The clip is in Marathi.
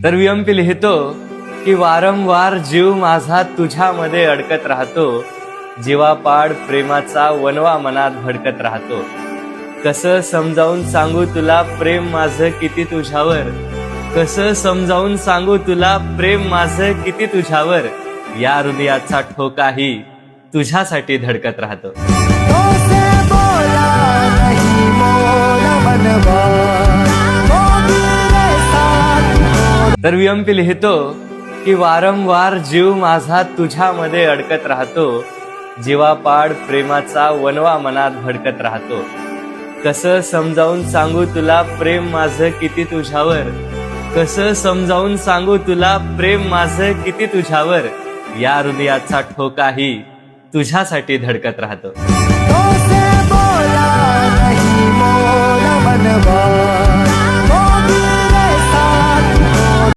तर वियंपी लिहितो की वारंवार जीव माझा तुझ्यामध्ये अडकत राहतो, जीवापाड प्रेमाचा वनवा मनात भडकत राहतो. कसं समजावून सांगू तुला प्रेम माझं किती तुझ्यावर, कसं समजावून सांगू तुला प्रेम माझं किती तुझ्यावर. या हृदयाचा ठोकाही तुझ्यासाठी धडकत राहतो. तर वियंपी लिहितो की वारंवार जीव माझा तुझ्यामध्ये अडकत राहतो, जीवापाड प्रेमाचा वनवा मनात भडकत राहतो. कसं समजावून सांगू तुला प्रेम माझं किती तुझ्यावर, कसं समजावून सांगू तुला प्रेम माझं किती तुझ्यावर. या हृदयाचा ठोकाही तुझ्यासाठी धडकत राहतो.